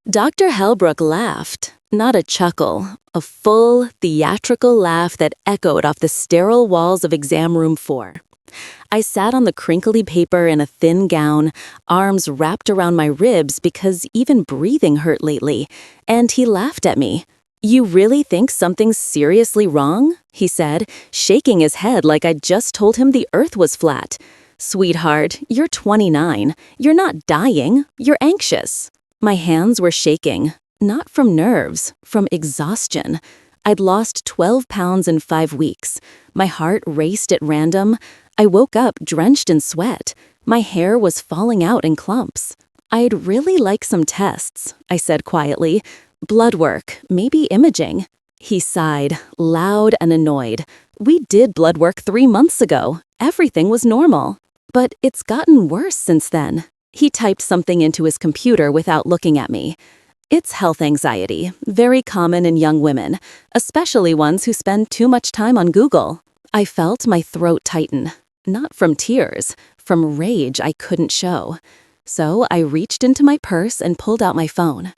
Dr. Halbrook laughed, not a chuckle, a full, theatrical laugh that echoed off the sterile walls of exam room 4. I sat on the crinkly paper in a thin gown, arms wrapped around my ribs because even breathing hurt lately, and he laughed at me. "You really think something's seriously wrong?" he said, shaking his head like I'd just told him the earth was flat. "Sweetheart, you're 29. You're not dying. You're anxious." My hands were shaking, not from nerves, from exhaustion. I'd lost 12 pounds in 5 weeks. My heart raced at random. I woke up drenched in sweat. My hair was falling out in clumps. "I'd really like some tests," I said quietly. "Blood work, maybe imaging." He sighed, loud and annoyed. "We did blood work 3 months ago. Everything was normal. But it's gotten worse since then." He typed something into his computer without looking at me. "It's health anxiety, very common in young women, especially ones who spend too much time on Google." I felt my throat tighten, not from tears, from rage I couldn't show. So I reached into my purse and pulled out my phone.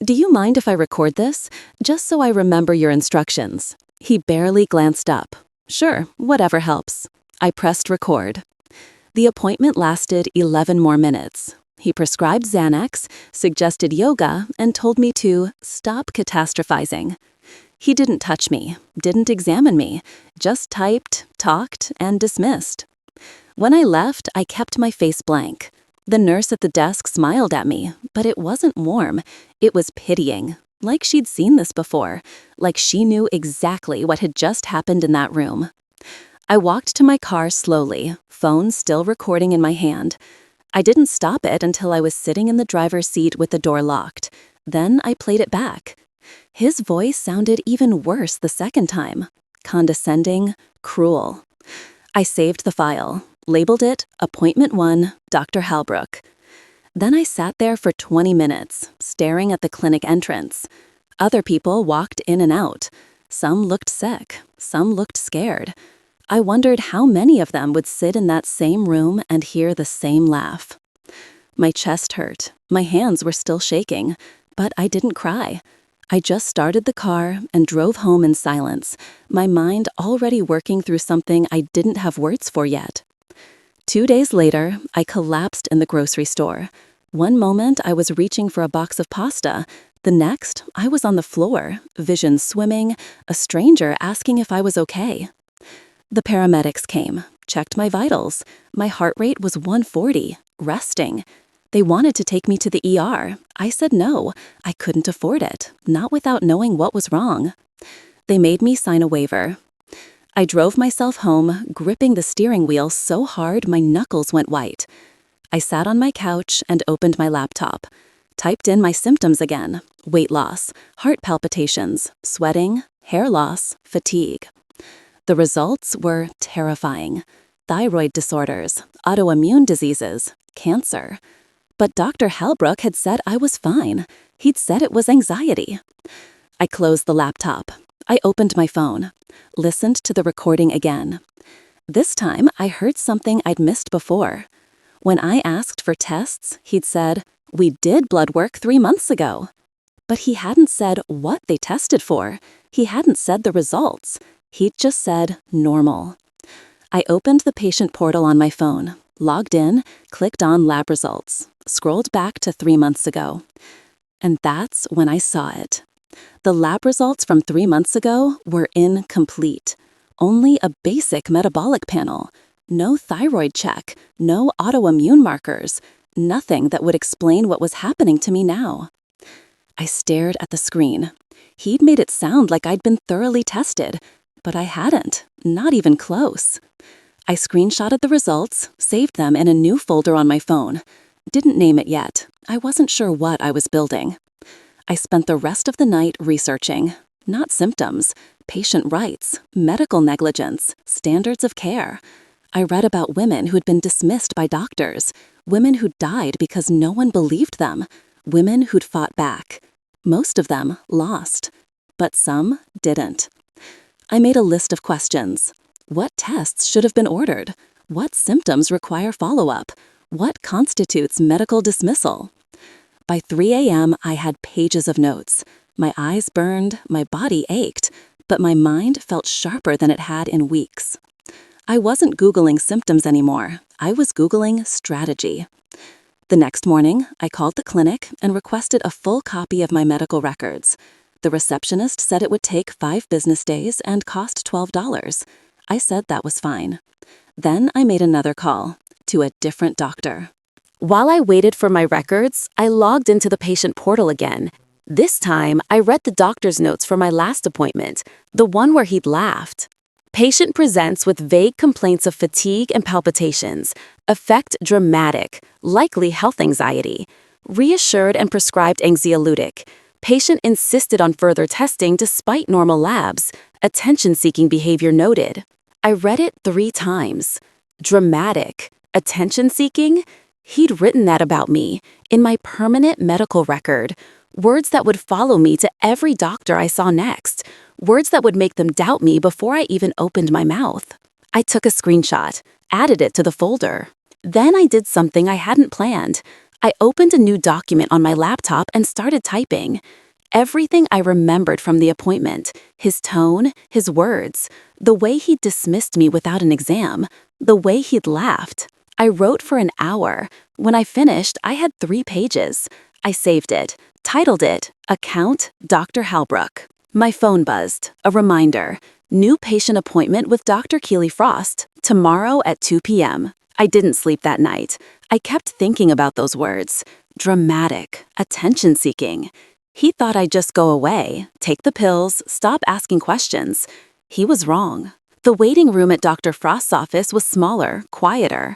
"Do you mind if I record this, just so I remember your instructions?" He barely glanced up. "Sure, whatever helps." I pressed record. The appointment lasted 11 more minutes. He prescribed Xanax, suggested yoga, and told me to stop catastrophizing. He didn't touch me, didn't examine me, just typed, talked, and dismissed. When I left, I kept my face blank. The nurse at the desk smiled at me, but it wasn't warm. It was pitying, like she'd seen this before, like she knew exactly what had just happened in that room. I walked to my car slowly, phone still recording in my hand. I didn't stop it until I was sitting in the driver's seat with the door locked. Then I played it back. His voice sounded even worse the second time. Condescending, cruel. I saved the file, labeled it Appointment 1, Dr. Halbrook. Then I sat there for 20 minutes, staring at the clinic entrance. Other people walked in and out. Some looked sick, some looked scared. I wondered how many of them would sit in that same room and hear the same laugh. My chest hurt. My hands were still shaking, but I didn't cry. I just started the car and drove home in silence, my mind already working through something I didn't have words for yet. 2 days later, I collapsed in the grocery store. One moment I was reaching for a box of pasta. The next, I was on the floor, vision swimming, a stranger asking if I was okay. The paramedics came, checked my vitals. My heart rate was 140, resting. They wanted to take me to the ER. I said no, I couldn't afford it, not without knowing what was wrong. They made me sign a waiver. I drove myself home, gripping the steering wheel so hard my knuckles went white. I sat on my couch and opened my laptop. Typed in my symptoms again: weight loss, heart palpitations, sweating, hair loss, fatigue. The results were terrifying. Thyroid disorders, autoimmune diseases, cancer. But Dr. Halbrook had said I was fine. He'd said it was anxiety. I closed the laptop. I opened my phone, listened to the recording again. This time, I heard something I'd missed before. When I asked for tests, he'd said, "We did blood work 3 months ago." But he hadn't said what they tested for. He hadn't said the results. He'd just said normal. I opened the patient portal on my phone, logged in, clicked on lab results, scrolled back to 3 months ago. And that's when I saw it. The lab results from 3 months ago were incomplete. Only a basic metabolic panel. No thyroid check, no autoimmune markers, nothing that would explain what was happening to me now. I stared at the screen. He'd made it sound like I'd been thoroughly tested, but I hadn't, not even close. I screenshotted the results, saved them in a new folder on my phone. Didn't name it yet. I wasn't sure what I was building. I spent the rest of the night researching. Not symptoms, patient rights, medical negligence, standards of care. I read about women who had been dismissed by doctors, women who died because no one believed them, women who'd fought back. Most of them lost, but some didn't. I made a list of questions. What tests should have been ordered? What symptoms require follow-up? What constitutes medical dismissal? By 3 a.m., I had pages of notes. My eyes burned, my body ached, but my mind felt sharper than it had in weeks. I wasn't Googling symptoms anymore. I was Googling strategy. The next morning, I called the clinic and requested a full copy of my medical records. The receptionist said it would take 5 business days and cost $12. I said that was fine. Then I made another call to a different doctor. While I waited for my records, I logged into the patient portal again. This time, I read the doctor's notes for my last appointment, the one where he'd laughed. Patient presents with vague complaints of fatigue and palpitations. Effect dramatic, likely health anxiety. Reassured and prescribed anxiolytic. Patient insisted on further testing despite normal labs. Attention-seeking behavior noted. I read it 3 times. Dramatic. Attention-seeking? He'd written that about me, in my permanent medical record. Words that would follow me to every doctor I saw next. Words that would make them doubt me before I even opened my mouth. I took a screenshot, added it to the folder. Then I did something I hadn't planned. I opened a new document on my laptop and started typing. Everything I remembered from the appointment, his tone, his words, the way he'd dismissed me without an exam, the way he'd laughed. I wrote for an hour. When I finished, I had 3 pages. I saved it, titled it, Account Dr. Halbrook. My phone buzzed, a reminder. New patient appointment with Dr. Keely Frost, tomorrow at 2 p.m. I didn't sleep that night. I kept thinking about those words. Dramatic, attention-seeking. He thought I'd just go away, take the pills, stop asking questions. He was wrong. The waiting room at Dr. Frost's office was smaller, quieter.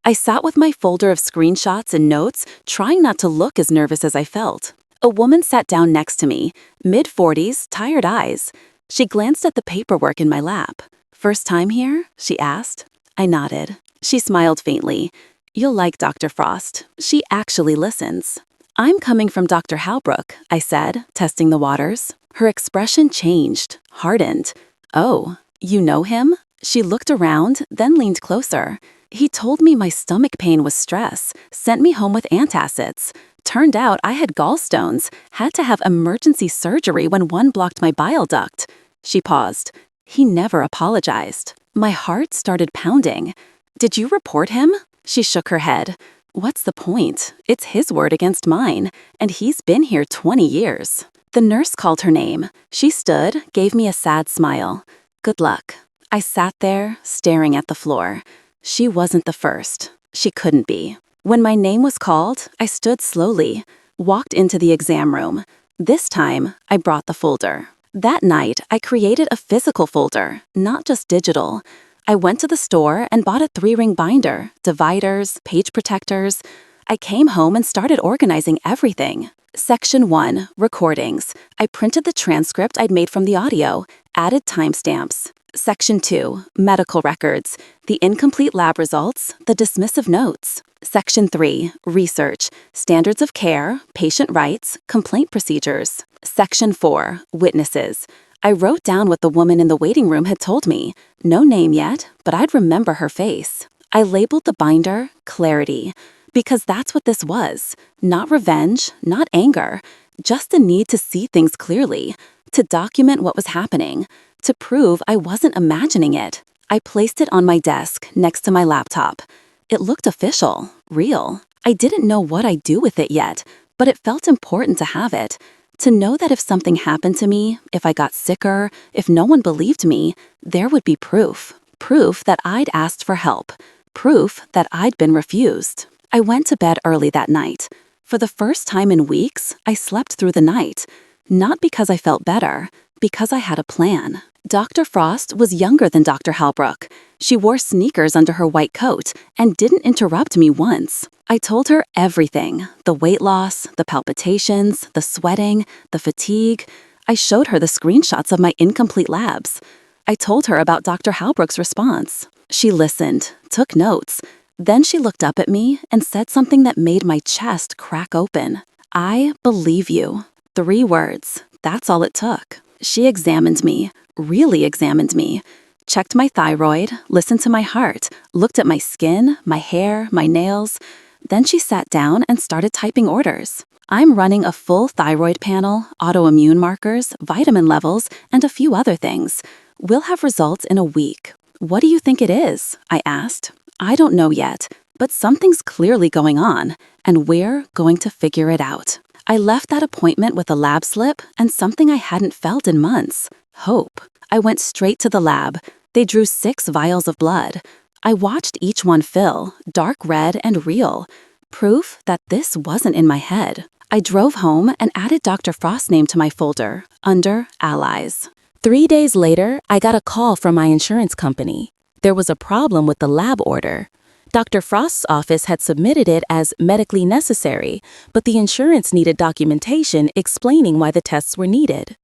I sat with my folder of screenshots and notes, trying not to look as nervous as I felt. A woman sat down next to me, mid-40s, tired eyes. She glanced at the paperwork in my lap. "First time here?" she asked. I nodded. She smiled faintly. "You'll like Dr. Frost. She actually listens." "I'm coming from Dr. Halbrook," I said, testing the waters. Her expression changed, hardened. "Oh, you know him?" She looked around, then leaned closer. "He told me my stomach pain was stress, sent me home with antacids. Turned out I had gallstones, had to have emergency surgery when one blocked my bile duct." She paused. "He never apologized." My heart started pounding. "Did you report him?" She shook her head. "What's the point? It's his word against mine, and he's been here 20 years. The nurse called her name. She stood, gave me a sad smile. "Good luck." I sat there, staring at the floor. She wasn't the first. She couldn't be. When my name was called, I stood slowly, walked into the exam room. This time, I brought the folder. That night, I created a physical folder, not just digital. I went to the store and bought a 3-ring binder, dividers, page protectors. I came home and started organizing everything. Section 1, Recordings. I printed the transcript I'd made from the audio, added timestamps. Section 2, Medical Records. The incomplete lab results, the dismissive notes. Section 3, Research. Standards of care, patient rights, complaint procedures. Section 4, Witnesses. I wrote down what the woman in the waiting room had told me. No name yet, but I'd remember her face. I labeled the binder Clarity, because that's what this was. Not revenge, not anger, just a need to see things clearly, to document what was happening, to prove I wasn't imagining it. I placed it on my desk next to my laptop. It looked official, real. I didn't know what I'd do with it yet, but it felt important to have it. To know that if something happened to me, if I got sicker, if no one believed me, there would be proof. Proof that I'd asked for help. Proof that I'd been refused. I went to bed early that night. For the first time in weeks, I slept through the night. Not because I felt better, because I had a plan. Dr. Frost was younger than Dr. Halbrook. She wore sneakers under her white coat and didn't interrupt me once. I told her everything, the weight loss, the palpitations, the sweating, the fatigue. I showed her the screenshots of my incomplete labs. I told her about Dr. Halbrook's response. She listened, took notes. Then she looked up at me and said something that made my chest crack open. "I believe you." 3 words. That's all it took. She examined me, really examined me. Checked my thyroid, listened to my heart, looked at my skin, my hair, my nails. Then she sat down and started typing orders. I'm running a full thyroid panel, autoimmune markers, vitamin levels, and a few other things. We'll have results in a week. What do you think it is? I asked. I don't know yet, but something's clearly going on, and we're going to figure it out. I left that appointment with a lab slip and something I hadn't felt in months: hope. I went straight to the lab. They drew 6 vials of blood. I watched each one fill, dark red and real. Proof that this wasn't in my head. I drove home and added Dr. Frost's name to my folder, under Allies. 3 days later, I got a call from my insurance company. There was a problem with the lab order. Dr. Frost's office had submitted it as medically necessary, but the insurance needed documentation explaining why the tests were needed.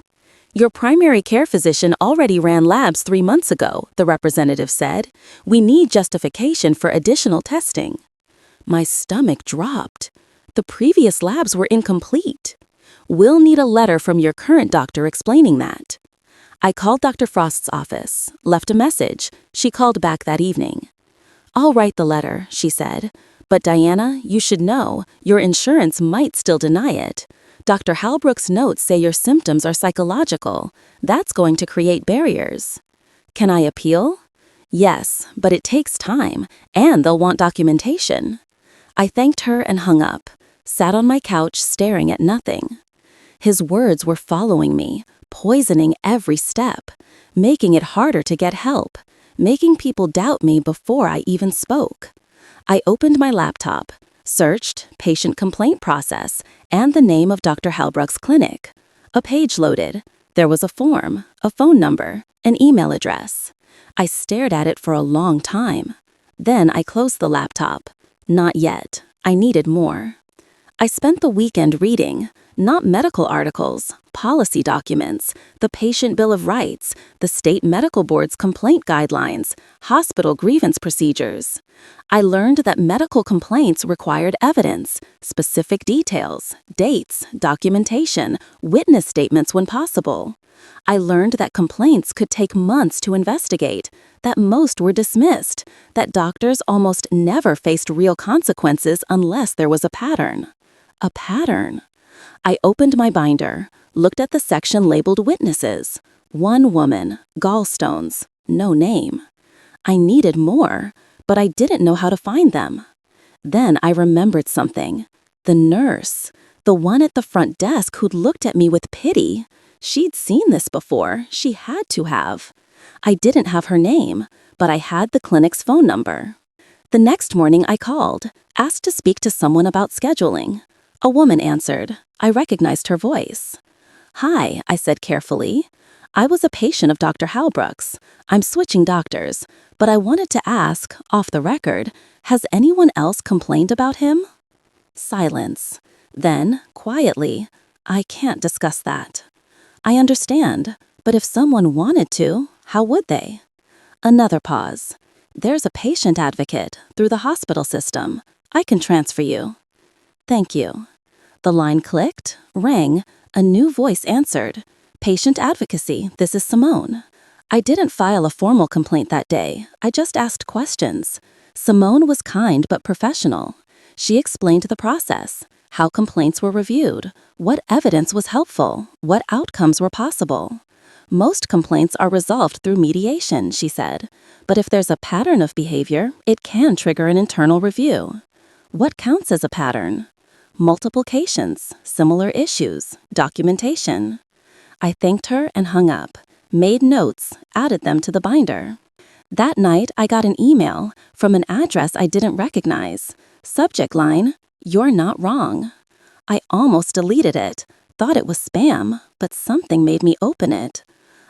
Your primary care physician already ran labs 3 months ago, the representative said. We need justification for additional testing. My stomach dropped. The previous labs were incomplete. We'll need a letter from your current doctor explaining that. I called Dr. Frost's office, left a message. She called back that evening. I'll write the letter, she said. But Diana, you should know, your insurance might still deny it. Dr. Halbrook's notes say your symptoms are psychological. That's going to create barriers. Can I appeal? Yes, but it takes time, and they'll want documentation. I thanked her and hung up, sat on my couch staring at nothing. His words were following me, poisoning every step, making it harder to get help, making people doubt me before I even spoke. I opened my laptop, searched patient complaint process and the name of Dr. Halbrook's clinic. A page loaded. There was a form, a phone number, an email address. I stared at it for a long time. Then I closed the laptop. Not yet. I needed more. I spent the weekend reading, not medical articles, policy documents, the patient bill of rights, the state medical board's complaint guidelines, hospital grievance procedures. I learned that medical complaints required evidence, specific details, dates, documentation, witness statements when possible. I learned that complaints could take months to investigate, that most were dismissed, that doctors almost never faced real consequences unless there was a pattern. A pattern. I opened my binder, looked at the section labeled witnesses. 1 woman, gallstones, no name. I needed more, but I didn't know how to find them. Then I remembered something. The nurse, the one at the front desk who'd looked at me with pity. She'd seen this before. She had to have. I didn't have her name, but I had the clinic's phone number. The next morning I called, asked to speak to someone about scheduling. A woman answered. I recognized her voice. Hi, I said carefully. I was a patient of Dr. Halbrook's. I'm switching doctors, but I wanted to ask, off the record, has anyone else complained about him? Silence. Then, quietly, I can't discuss that. I understand, but if someone wanted to, how would they? Another pause. There's a patient advocate through the hospital system. I can transfer you. Thank you. The line clicked, rang, a new voice answered. Patient Advocacy, this is Simone. I didn't file a formal complaint that day. I just asked questions. Simone was kind but professional. She explained the process, how complaints were reviewed, what evidence was helpful, what outcomes were possible. Most complaints are resolved through mediation, she said. But if there's a pattern of behavior, it can trigger an internal review. What counts as a pattern? Multiplications, similar issues, documentation. I thanked her and hung up, made notes, added them to the binder. That night, I got an email from an address I didn't recognize. Subject line, "You're not wrong." I almost deleted it, thought it was spam, but something made me open it.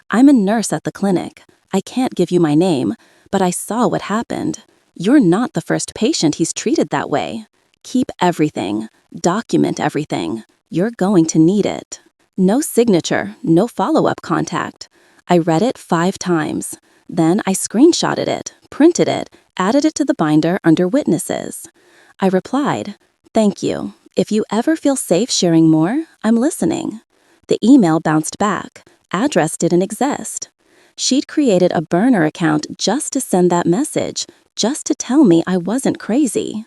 I'm a nurse at the clinic. I can't give you my name, but I saw what happened. You're not the first patient he's treated that way. Keep everything. Document everything. You're going to need it. No signature, no follow-up contact. I read it 5 times. Then I screenshotted it, printed it, added it to the binder under witnesses. I replied, "Thank you. If you ever feel safe sharing more, I'm listening." The email bounced back. Address didn't exist. She'd created a burner account just to send that message, just to tell me I wasn't crazy.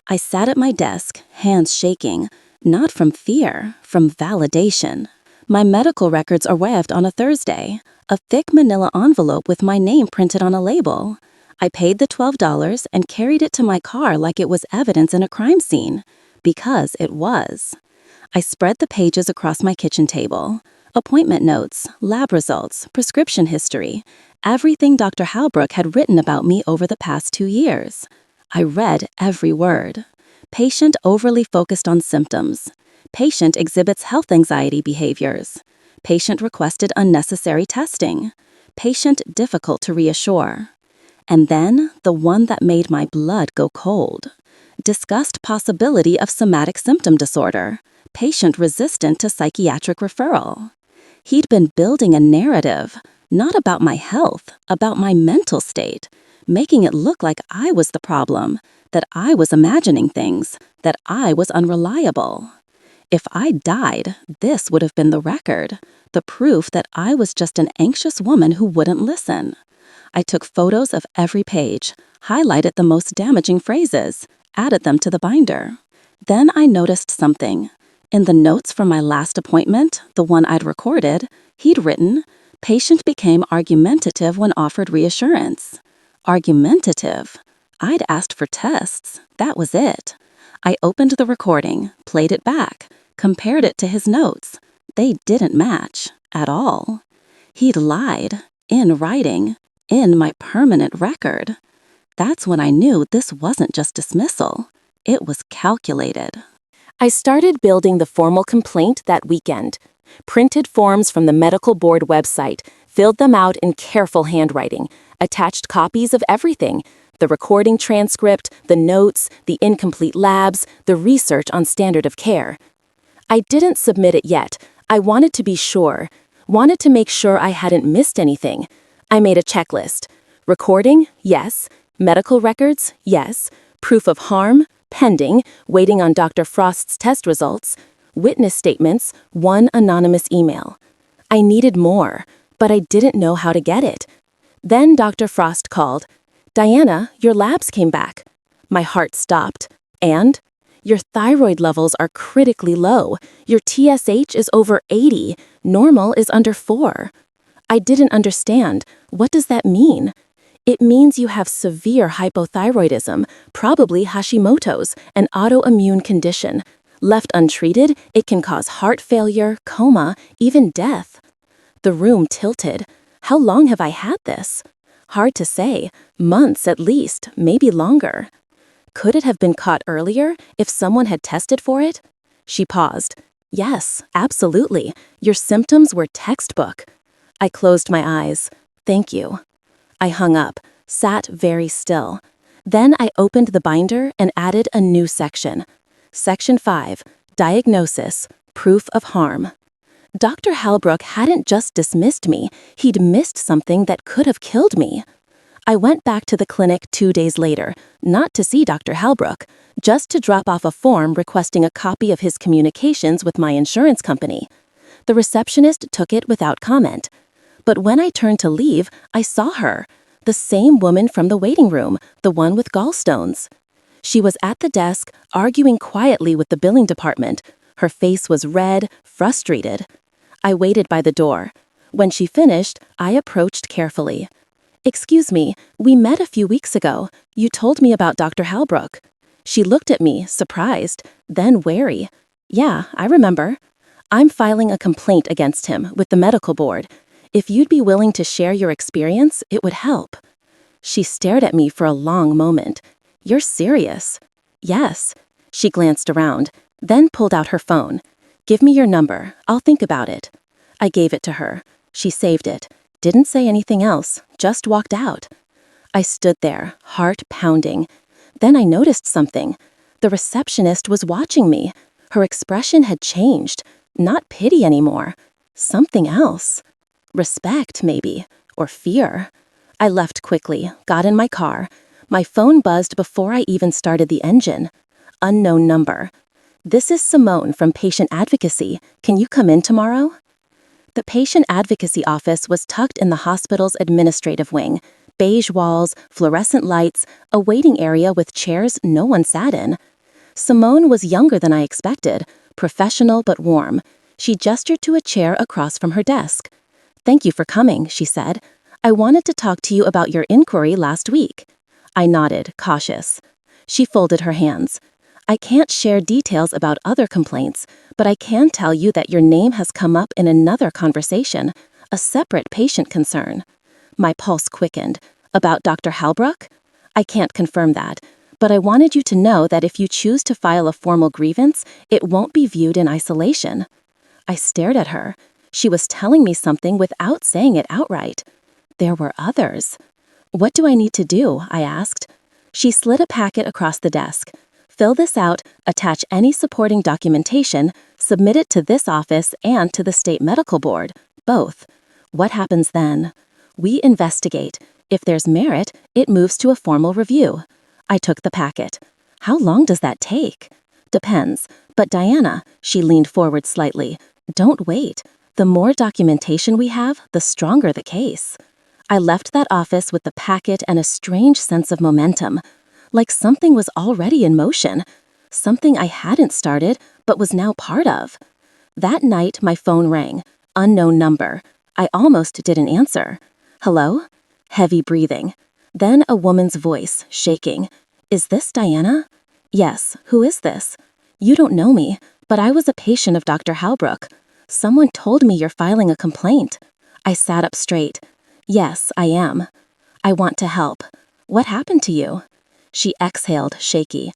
I sat at my desk, hands shaking. Not from fear, from validation. My medical records arrived on a Thursday, a thick manila envelope with my name printed on a label. I paid the $12 and carried it to my car like it was evidence in a crime scene, because it was. I spread the pages across my kitchen table. Appointment notes, lab results, prescription history, everything Dr. Halbrook had written about me over the past 2 years. I read every word. Patient overly focused on symptoms. Patient exhibits health anxiety behaviors. Patient requested unnecessary testing. Patient difficult to reassure. And then, the one that made my blood go cold. Discussed possibility of somatic symptom disorder. Patient resistant to psychiatric referral. He'd been building a narrative, not about my health, about my mental state, making it look like I was the problem, that I was imagining things, that I was unreliable. If I died, this would have been the record, the proof that I was just an anxious woman who wouldn't listen. I took photos of every page, highlighted the most damaging phrases, added them to the binder. Then I noticed something. In the notes from my last appointment, the one I'd recorded, he'd written, "Patient became argumentative when offered reassurance." Argumentative. I'd asked for tests. That was it. I opened the recording, played it back, compared it to his notes. They didn't match at all. He'd lied, in writing, in my permanent record. That's when I knew this wasn't just dismissal. It was calculated. I started building the formal complaint that weekend. Printed forms from the medical board website, filled them out in careful handwriting, attached copies of everything: the recording transcript, the notes, the incomplete labs, the research on standard of care. I didn't submit it yet. I wanted to be sure. Wanted to make sure I hadn't missed anything. I made a checklist. Recording? Yes. Medical records? Yes. Proof of harm? Pending, waiting on Dr. Frost's test results. Witness statements, 1 anonymous email. I needed more, but I didn't know how to get it. Then Dr. Frost called. "Diana, your labs came back." My heart stopped. "And?" "Your thyroid levels are critically low. Your TSH is over 80. Normal is under 4. I didn't understand. What does that mean? It means you have severe hypothyroidism, probably Hashimoto's, an autoimmune condition. Left untreated, it can cause heart failure, coma, even death. The room tilted. How long have I had this? Hard to say. Months at least, maybe longer. Could it have been caught earlier if someone had tested for it? She paused. Yes, absolutely. Your symptoms were textbook. I closed my eyes. Thank you. I hung up, sat very still. Then I opened the binder and added a new section. Section 5, Diagnosis, Proof of Harm. Dr. Halbrook hadn't just dismissed me, he'd missed something that could have killed me. I went back to the clinic 2 days later, not to see Dr. Halbrook, just to drop off a form requesting a copy of his communications with my insurance company. The receptionist took it without comment. But when I turned to leave, I saw her, the same woman from the waiting room, the one with gallstones. She was at the desk, arguing quietly with the billing department. Her face was red, frustrated. I waited by the door. When she finished, I approached carefully. "Excuse me, we met a few weeks ago. You told me about Dr. Halbrook." She looked at me, surprised, then wary. "Yeah, I remember. I'm filing a complaint against him with the medical board. If you'd be willing to share your experience, it would help." She stared at me for a long moment. "You're serious?" "Yes." She glanced around, then pulled out her phone. "Give me your number. I'll think about it." I gave it to her. She saved it. Didn't say anything else, just walked out. I stood there, heart pounding. Then I noticed something. The receptionist was watching me. Her expression had changed. Not pity anymore. Something else. Respect, maybe, or fear. I left quickly, got in my car. My phone buzzed before I even started the engine. Unknown number. "This is Simone from Patient Advocacy. Can you come in tomorrow?" The Patient Advocacy office was tucked in the hospital's administrative wing. Beige walls, fluorescent lights, a waiting area with chairs no one sat in. Simone was younger than I expected, professional but warm. She gestured to a chair across from her desk. "Thank you for coming," she said. "I wanted to talk to you about your inquiry last week." I nodded, cautious. She folded her hands. "I can't share details about other complaints, but I can tell you that your name has come up in another conversation, a separate patient concern." My pulse quickened. "About Dr. Halbrook?" "I can't confirm that, but I wanted you to know that if you choose to file a formal grievance, it won't be viewed in isolation." I stared at her. She was telling me something without saying it outright. There were others. "What do I need to do?" I asked. She slid a packet across the desk. "Fill this out, attach any supporting documentation, submit it to this office and to the state medical board, both. What happens then? We investigate. If there's merit, it moves to a formal review." I took the packet. "How long does that take?" "Depends. But Diana," she leaned forward slightly, "don't wait. The more documentation we have, the stronger the case." I left that office with the packet and a strange sense of momentum, like something was already in motion, something I hadn't started but was now part of. That night, my phone rang. Unknown number. I almost didn't answer. "Hello?" Heavy breathing. Then a woman's voice, shaking. "Is this Diana?" "Yes. Who is this?" "You don't know me, but I was a patient of Dr. Halbrook. Someone told me you're filing a complaint." I sat up straight. "Yes, I am. I want to help. What happened to you?" She exhaled, shaky.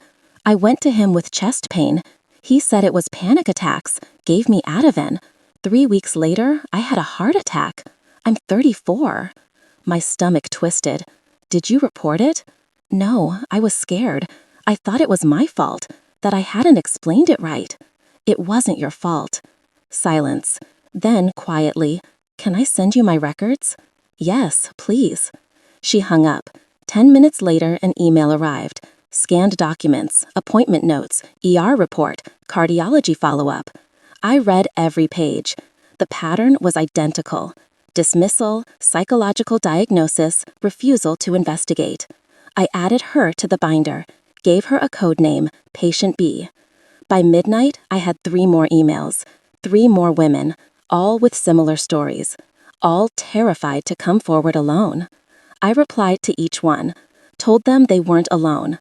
"I went to him with chest pain. He said it was panic attacks, gave me Ativan. 3 weeks later, I had a heart attack. I'm 34. My stomach twisted. "Did you report it?" "No, I was scared. I thought it was my fault, that I hadn't explained it right." "It wasn't your fault." Silence. Then, quietly, "Can I send you my records?" "Yes, please." She hung up. 10 minutes later, an email arrived. Scanned documents, appointment notes, ER report, cardiology follow-up. I read every page. The pattern was identical. Dismissal, psychological diagnosis, refusal to investigate. I added her to the binder, gave her a code name, Patient B. By midnight, I had 3 more emails, 3 more women, all with similar stories, all terrified to come forward alone. I replied to each one, told them they weren't alone,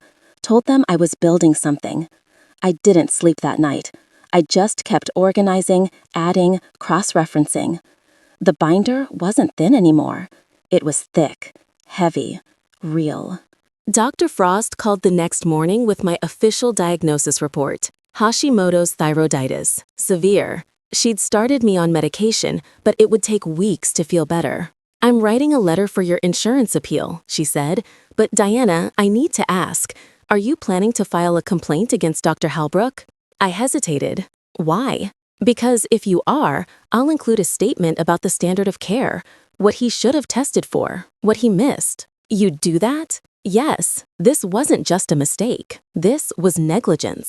told them I was building something. I didn't sleep that night. I just kept organizing, adding, cross-referencing. The binder wasn't thin anymore. It was thick, heavy, real. Dr. Frost called the next morning with my official diagnosis report. Hashimoto's thyroiditis, severe. She'd started me on medication, but it would take weeks to feel better. "I'm writing a letter for your insurance appeal," she said. "But Diana, I need to ask, are you planning to file a complaint against Dr. Halbrook?" I hesitated. "Why?" "Because if you are, I'll include a statement about the standard of care, what he should have tested for, what he missed." "You'd do that?" "Yes, this wasn't just a mistake. This was negligence."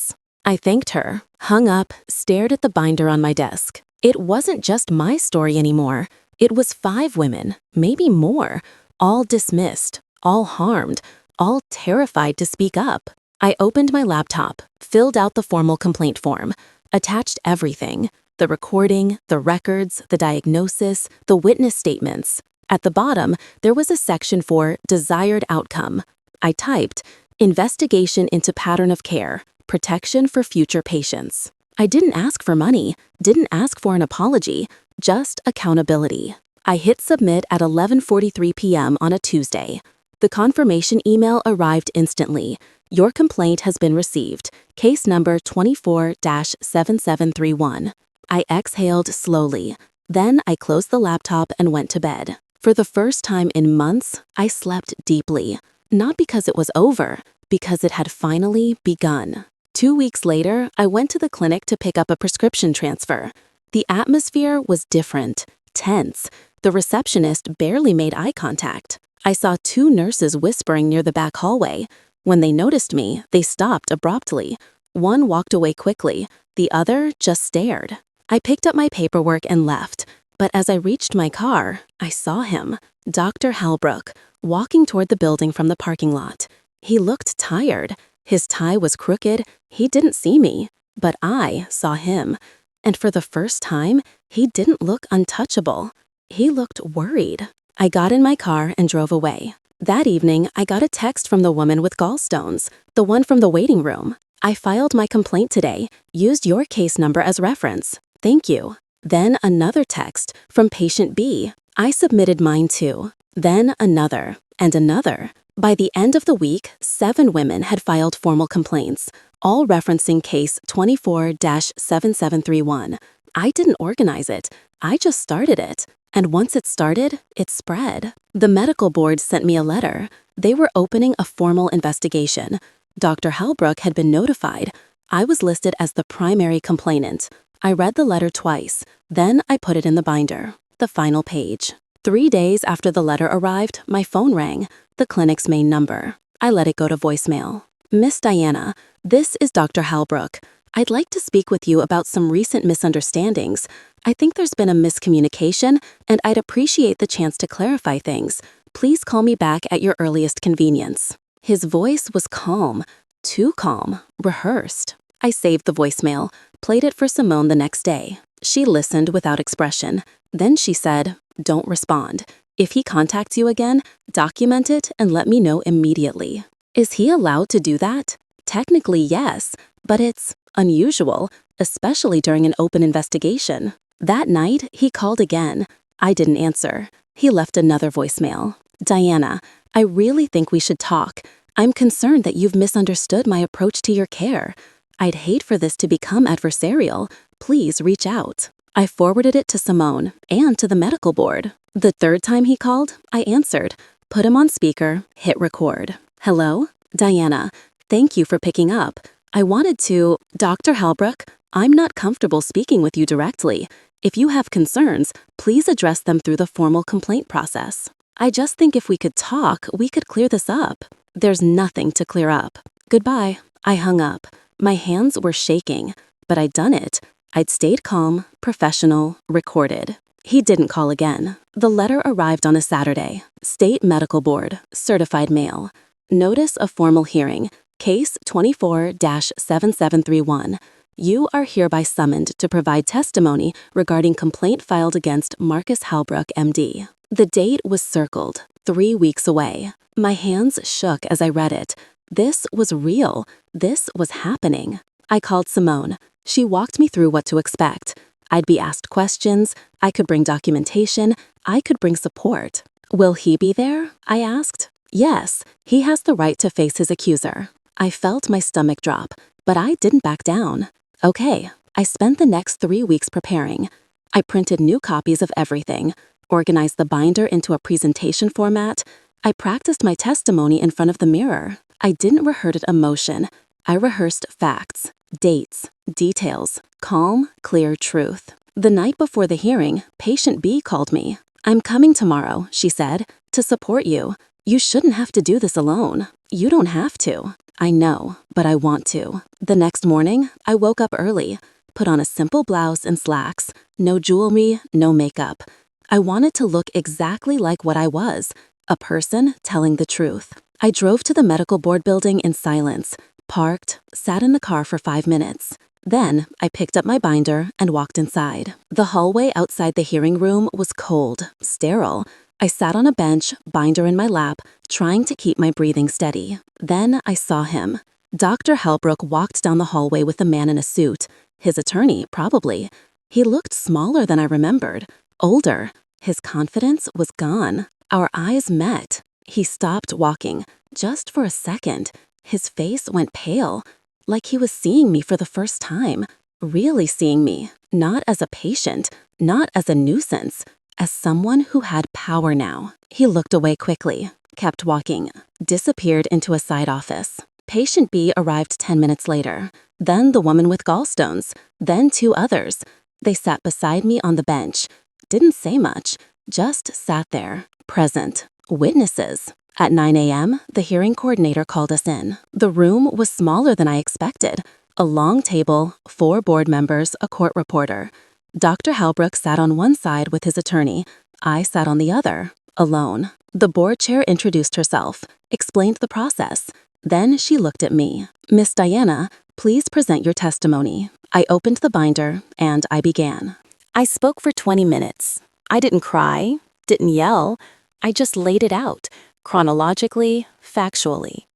I thanked her, hung up, stared at the binder on my desk. It wasn't just my story anymore. It was 5 women, maybe more, all dismissed, all harmed, all terrified to speak up. I opened my laptop, filled out the formal complaint form, attached everything, the recording, the records, the diagnosis, the witness statements. At the bottom, there was a section for desired outcome. I typed, investigation into pattern of care, protection for future patients. I didn't ask for money, didn't ask for an apology, just accountability. I hit submit at 11:43 p.m. on a Tuesday. The confirmation email arrived instantly. Your complaint has been received. Case number 24-7731. I exhaled slowly. Then I closed the laptop and went to bed. For the first time in months, I slept deeply. Not because it was over, because it had finally begun. 2 weeks later, I went to the clinic to pick up a prescription transfer. The atmosphere was different, tense. The receptionist barely made eye contact. I saw 2 nurses whispering near the back hallway. When they noticed me, they stopped abruptly. One walked away quickly, the other just stared. I picked up my paperwork and left, but as I reached my car, I saw him, Dr. Halbrook, walking toward the building from the parking lot. He looked tired. His tie was crooked. He didn't see me. But I saw him. And for the first time, he didn't look untouchable. He looked worried. I got in my car and drove away. That evening, I got a text from the woman with gallstones, the one from the waiting room. I filed my complaint today, used your case number as reference. Thank you. Then another text from patient B. I submitted mine too. Then another, and another. By the end of the week, 7 women had filed formal complaints, all referencing case 24-7731. I didn't organize it. I just started it. And once it started, it spread. The medical board sent me a letter. They were opening a formal investigation. Dr. Halbrook had been notified. I was listed as the primary complainant. I read the letter twice. Then I put it in the binder. The final page. 3 days after the letter arrived, my phone rang, the clinic's main number. I let it go to voicemail. Miss Diana, this is Dr. Halbrook. I'd like to speak with you about some recent misunderstandings. I think there's been a miscommunication, and I'd appreciate the chance to clarify things. Please call me back at your earliest convenience. His voice was calm, too calm, rehearsed. I saved the voicemail, played it for Simone the next day. She listened without expression. Then she said, "Don't respond. If he contacts you again, document it and let me know immediately." Is he allowed to do that? Technically, yes, but it's unusual, especially during an open investigation. That night, he called again. I didn't answer. He left another voicemail. "Diana, I really think we should talk. I'm concerned that you've misunderstood my approach to your care. I'd hate for this to become adversarial. Please reach out." I forwarded it to Simone and to the medical board. The third time he called, I answered, put him on speaker, hit record. "Hello? Diana, thank you for picking up. I wanted to, Dr. Halbrook, I'm not comfortable speaking with you directly. If you have concerns, please address them through the formal complaint process. I just think if we could talk, we could clear this up." There's nothing to clear up. Goodbye. I hung up. My hands were shaking, but I'd done it. I'd stayed calm, professional, recorded. He didn't call again. The letter arrived on a Saturday. State Medical Board, certified mail. Notice of formal hearing, case 24-7731. You are hereby summoned to provide testimony regarding complaint filed against Marcus Halbrook, MD. The date was circled, 3 weeks away. My hands shook as I read it. This was real. This was happening. I called Simone. She walked me through what to expect. I'd be asked questions, I could bring documentation, I could bring support. Will he be there? I asked. Yes, he has the right to face his accuser. I felt my stomach drop, but I didn't back down. Okay, I spent the next 3 weeks preparing. I printed new copies of everything, organized the binder into a presentation format. I practiced my testimony in front of the mirror. I didn't rehearse emotion. I rehearsed facts, dates, details, calm, clear truth. The night before the hearing, patient B called me. "I'm coming tomorrow," she said, "to support you. You shouldn't have to do this alone. You don't have to." I know, but I want to. The next morning, I woke up early, put on a simple blouse and slacks, no jewelry, no makeup. I wanted to look exactly like what I was, a person telling the truth. I drove to the medical board building in silence, parked, sat in the car for 5 minutes. Then I picked up my binder and walked inside. The hallway outside the hearing room was cold, sterile. I sat on a bench, binder in my lap, trying to keep my breathing steady. Then I saw him. Dr. Halbrook walked down the hallway with a man in a suit. His attorney, probably. He looked smaller than I remembered, older. His confidence was gone. Our eyes met. He stopped walking, just for a second. His face went pale, like he was seeing me for the first time, really seeing me, not as a patient, not as a nuisance, as someone who had power now. He looked away quickly, kept walking, disappeared into a side office. Patient B arrived 10 minutes later, then the woman with gallstones, then 2 others. They sat beside me on the bench, didn't say much, just sat there, present, witnesses. At 9 a.m., the hearing coordinator called us in. The room was smaller than I expected. A long table, 4 board members, a court reporter. Dr. Halbrook sat on one side with his attorney. I sat on the other, alone. The board chair introduced herself, explained the process. Then she looked at me. "Miss Diana, please present your testimony." I opened the binder and I began. I spoke for 20 minutes. I didn't cry, didn't yell. I just laid it out, chronologically, factually.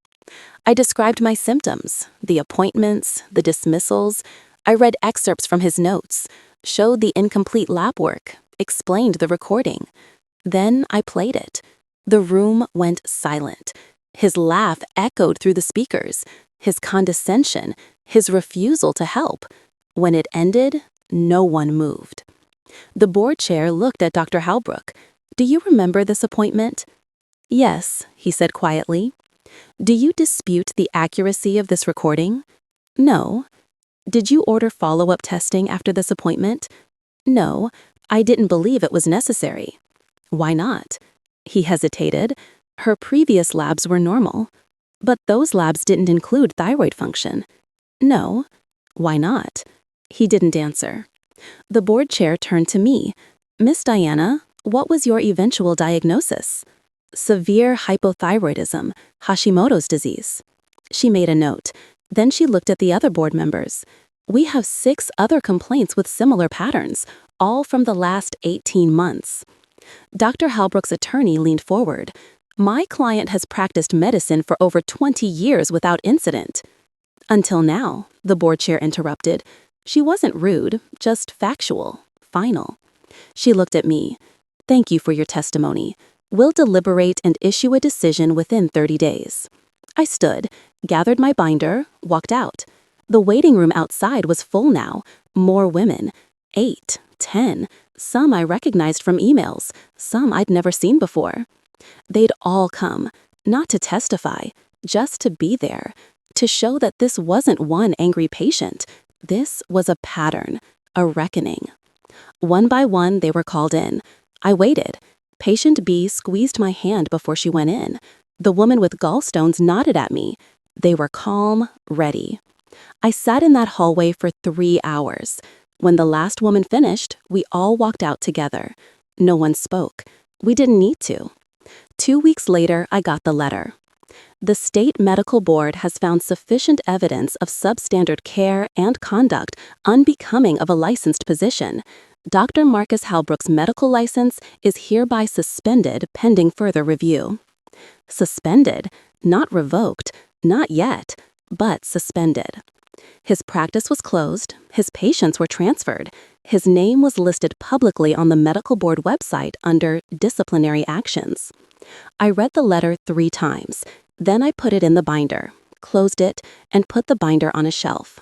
I described my symptoms, the appointments, the dismissals. I read excerpts from his notes, showed the incomplete lab work, explained the recording. Then I played it. The room went silent. His laugh echoed through the speakers, his condescension, his refusal to help. When it ended, no one moved. The board chair looked at Dr. Halbrook. "Do you remember this appointment?" "Yes," he said quietly. "Do you dispute the accuracy of this recording?" "No." "Did you order follow-up testing after this appointment?" "No, I didn't believe it was necessary." "Why not?" He hesitated. "Her previous labs were normal." "But those labs didn't include thyroid function." "No." "Why not?" He didn't answer. The board chair turned to me. "Miss Diana, what was your eventual diagnosis?" "Severe hypothyroidism, Hashimoto's disease." She made a note. Then she looked at the other board members. "We have 6 other complaints with similar patterns, all from the last 18 months. Dr. Halbrook's attorney leaned forward. "My client has practiced medicine for over 20 years without incident." "Until now," the board chair interrupted. She wasn't rude, just factual, final. She looked at me. "Thank you for your testimony. We'll deliberate and issue a decision within 30 days. I stood, gathered my binder, walked out. The waiting room outside was full now. More women. 8, 10. Some I recognized from emails, some I'd never seen before. They'd all come, not to testify, just to be there, to show that this wasn't one angry patient. This was a pattern, a reckoning. One by one, they were called in. I waited. Patient B squeezed my hand before she went in. The woman with gallstones nodded at me. They were calm, ready. I sat in that hallway for 3 hours. When the last woman finished, we all walked out together. No one spoke. We didn't need to. 2 weeks later, I got the letter. The state medical board has found sufficient evidence of substandard care and conduct unbecoming of a licensed position. Dr. Marcus Halbrook's medical license is hereby suspended pending further review. Suspended, not revoked, not yet, but suspended. His practice was closed, his patients were transferred, his name was listed publicly on the medical board website under disciplinary actions. I read the letter 3 times, then I put it in the binder, closed it, and put the binder on a shelf.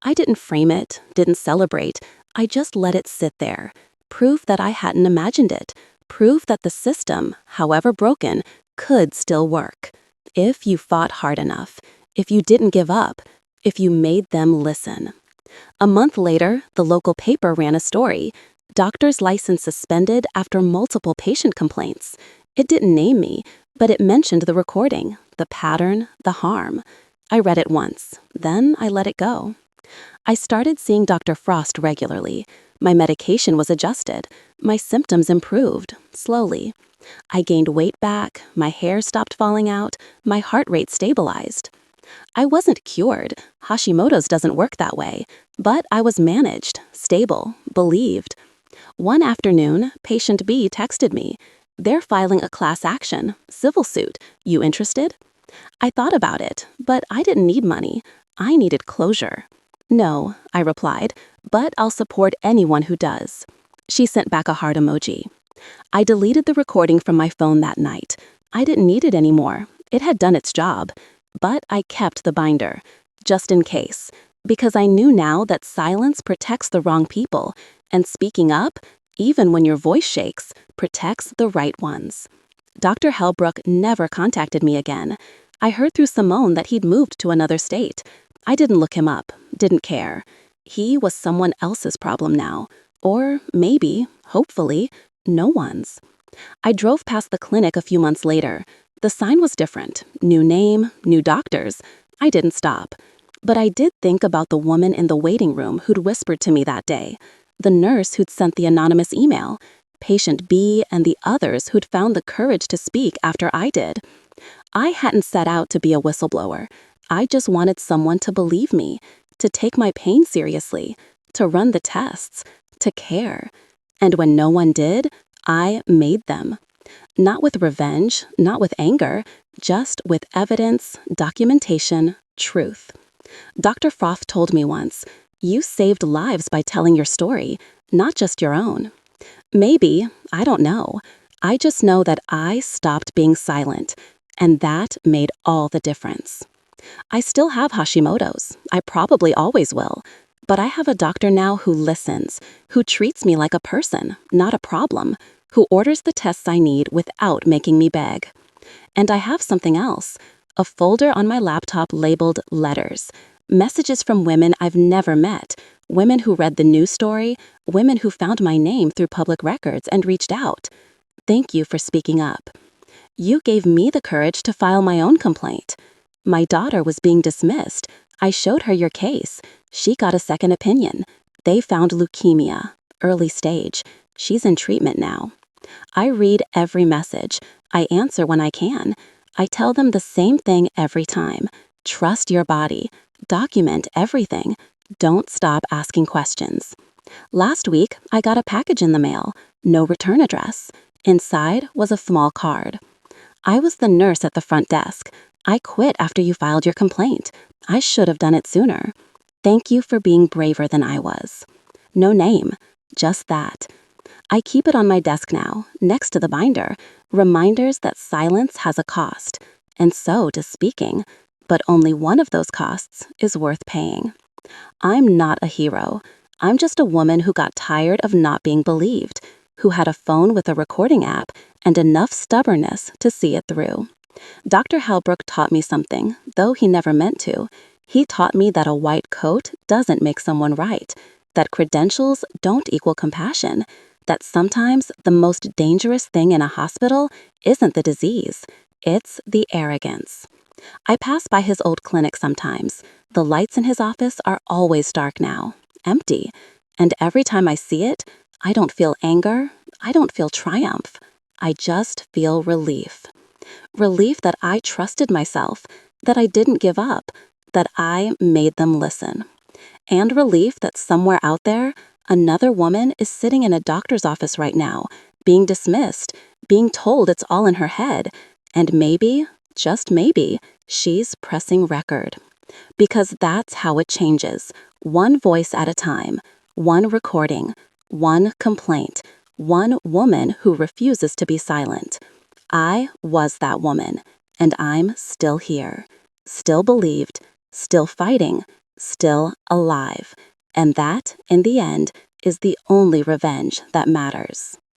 I didn't frame it, didn't celebrate, I just let it sit there. Proof that I hadn't imagined it, proof that the system, however broken, could still work. If you fought hard enough, if you didn't give up, if you made them listen. A month later, the local paper ran a story. Doctor's license suspended after multiple patient complaints. It didn't name me, but it mentioned the recording, the pattern, the harm. I read it once, then I let it go. I started seeing Dr. Frost regularly. My medication was adjusted. My symptoms improved, slowly. I gained weight back, my hair stopped falling out, my heart rate stabilized. I wasn't cured. Hashimoto's doesn't work that way. But I was managed, stable, believed. One afternoon, patient B texted me. "They're filing a class action, civil suit. You interested?" I thought about it, but I didn't need money. I needed closure. "No," I replied, "but I'll support anyone who does." She sent back a heart emoji. I deleted the recording from my phone that night. I didn't need it anymore. It had done its job. But I kept the binder, just in case, because I knew now that silence protects the wrong people, and speaking up, even when your voice shakes, protects the right ones. Dr. Halbrook never contacted me again. I heard through Simone that he'd moved to another state. I didn't look him up, didn't care. He was someone else's problem now, or maybe, hopefully, no one's. I drove past the clinic a few months later. The sign was different, new name, new doctors. I didn't stop. But I did think about the woman in the waiting room who'd whispered to me that day, the nurse who'd sent the anonymous email, patient B, and the others who'd found the courage to speak after I did. I hadn't set out to be a whistleblower. I just wanted someone to believe me, to take my pain seriously, to run the tests, to care. And when no one did, I made them. Not with revenge, not with anger, just with evidence, documentation, truth. Dr. Froth told me once, "You saved lives by telling your story, not just your own." Maybe, I don't know. I just know that I stopped being silent, and that made all the difference. I still have Hashimoto's. I probably always will. But I have a doctor now who listens, who treats me like a person, not a problem, who orders the tests I need without making me beg. And I have something else, a folder on my laptop labeled letters, messages from women I've never met, women who read the news story, women who found my name through public records and reached out. Thank you for speaking up. You gave me the courage to file my own complaint. My daughter was being dismissed. I showed her your case. She got a second opinion. They found leukemia, early stage. She's in treatment now. I read every message. I answer when I can. I tell them the same thing every time. Trust your body. Document everything. Don't stop asking questions. Last week, I got a package in the mail. No return address. Inside was a small card. I was the nurse at the front desk. I quit after you filed your complaint. I should have done it sooner. Thank you for being braver than I was. No name, just that. I keep it on my desk now, next to the binder, reminders that silence has a cost, and so does speaking, but only one of those costs is worth paying. I'm not a hero. I'm just a woman who got tired of not being believed, who had a phone with a recording app and enough stubbornness to see it through. Dr. Halbrook taught me something, though he never meant to. He taught me that a white coat doesn't make someone right, that credentials don't equal compassion, that sometimes the most dangerous thing in a hospital isn't the disease, it's the arrogance. I pass by his old clinic sometimes. The lights in his office are always dark now, empty, and every time I see it, I don't feel anger, I don't feel triumph, I just feel relief. Relief that I trusted myself, that I didn't give up, that I made them listen. And relief that somewhere out there, another woman is sitting in a doctor's office right now, being dismissed, being told it's all in her head, and maybe, just maybe, she's pressing record. Because that's how it changes, one voice at a time, one recording, one complaint, one woman who refuses to be silent. I was that woman, and I'm still here, still believed, still fighting, still alive. And that, in the end, is the only revenge that matters.